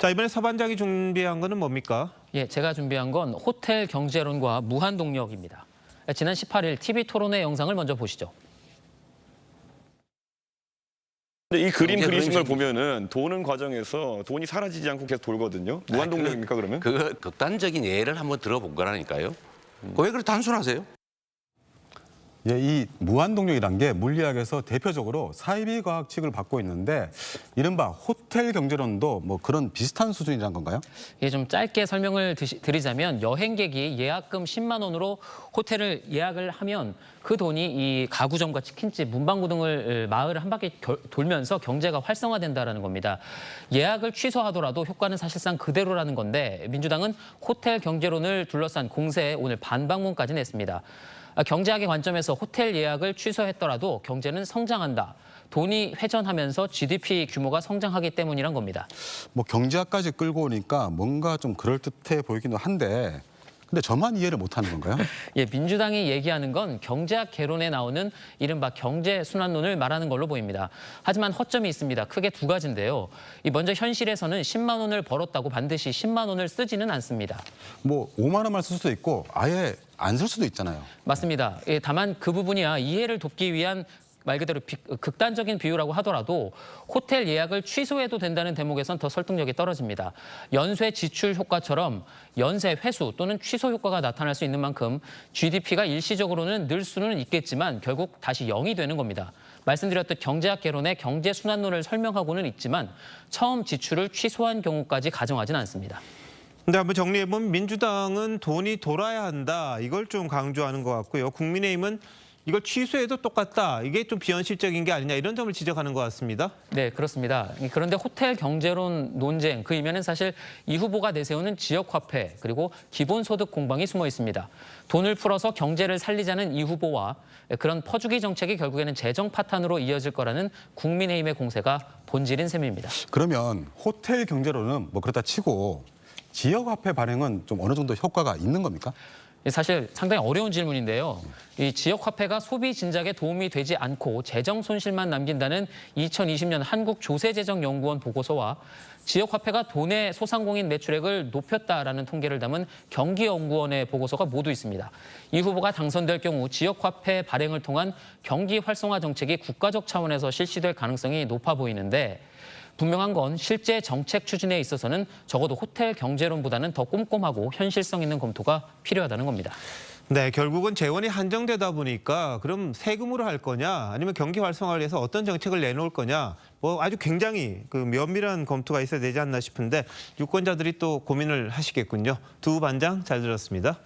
자, 이번에 서 반장이 준비한 거는 뭡니까? 예, 제가 준비한 건 호텔 경제론과 무한동력입니다. 지난 18일 TV 토론회 영상을 먼저 보시죠. 근데 이 그림 그리신 걸 보면은 도는 과정에서 돈이 사라지지 않고 계속 돌거든요. 무한동력입니까 그러면? 그 극단적인 예를 한번 들어본 거라니까요. 왜 그렇게 단순하세요? 예, 이 무한동력이란 게 물리학에서 대표적으로 사이비 과학 취급을 받고 있는데 이른바 호텔 경제론도 뭐 그런 비슷한 수준이란 건가요? 예, 좀 짧게 설명을 드리자면 여행객이 예약금 10만 원으로 호텔을 예약을 하면 그 돈이 이 가구점과 치킨집, 문방구 등을 마을을 한 바퀴 돌면서 경제가 활성화된다는 겁니다. 예약을 취소하더라도 효과는 사실상 그대로라는 건데 민주당은 호텔 경제론을 둘러싼 공세에 오늘 반박문까지 냈습니다. 경제학의 관점에서 호텔 예약을 취소했더라도 경제는 성장한다. 돈이 회전하면서 GDP 규모가 성장하기 때문이란 겁니다. 뭐 경제학까지 끌고 오니까 뭔가 좀 그럴듯해 보이기도 한데 근데 저만 이해를 못하는 건가요? 예, 민주당이 얘기하는 건 경제학 개론에 나오는 이른바 경제순환론을 말하는 걸로 보입니다. 하지만 허점이 있습니다. 크게 두 가지인데요. 먼저 현실에서는 10만 원을 벌었다고 반드시 10만 원을 쓰지는 않습니다. 뭐 5만 원만 쓸 수도 있고 아예 안 쓸 수도 있잖아요. 맞습니다. 예, 다만 그 부분이야 이해를 돕기 위한 말 그대로 극단적인 비유라고 하더라도 호텔 예약을 취소해도 된다는 대목에선 더 설득력이 떨어집니다. 연쇄 지출 효과처럼 연쇄 회수 또는 취소 효과가 나타날 수 있는 만큼 GDP가 일시적으로는 늘 수는 있겠지만 결국 다시 0이 되는 겁니다. 말씀드렸듯 경제학 개론의 경제순환론을 설명하고는 있지만 처음 지출을 취소한 경우까지 가정하진 않습니다. 근데 한번 정리해보면 민주당은 돈이 돌아야 한다. 이걸 좀 강조하는 것 같고요. 국민의힘은 이걸 취소해도 똑같다. 이게 좀 비현실적인 게 아니냐 이런 점을 지적하는 것 같습니다. 네, 그렇습니다. 그런데 호텔 경제론 논쟁, 그 이면은 사실 이 후보가 내세우는 지역화폐 그리고 기본소득 공방이 숨어 있습니다. 돈을 풀어서 경제를 살리자는 이 후보와 그런 퍼주기 정책이 결국에는 재정 파탄으로 이어질 거라는 국민의힘의 공세가 본질인 셈입니다. 그러면 호텔 경제론은 뭐 그렇다 치고 지역화폐 발행은 좀 어느 정도 효과가 있는 겁니까? 사실 상당히 어려운 질문인데요. 이 지역화폐가 소비 진작에 도움이 되지 않고 재정 손실만 남긴다는 2020년 한국조세재정연구원 보고서와 지역화폐가 도내 소상공인 매출액을 높였다라는 통계를 담은 경기연구원의 보고서가 모두 있습니다. 이 후보가 당선될 경우 지역화폐 발행을 통한 경기 활성화 정책이 국가적 차원에서 실시될 가능성이 높아 보이는데 분명한 건 실제 정책 추진에 있어서는 적어도 호텔 경제론보다는 더 꼼꼼하고 현실성 있는 검토가 필요하다는 겁니다. 네, 결국은 재원이 한정되다 보니까 그럼 세금으로 할 거냐 아니면 경기 활성화를 위해서 어떤 정책을 내놓을 거냐 뭐 아주 굉장히 그 면밀한 검토가 있어야 되지 않나 싶은데 유권자들이 또 고민을 하시겠군요. 두 반장 잘 들었습니다.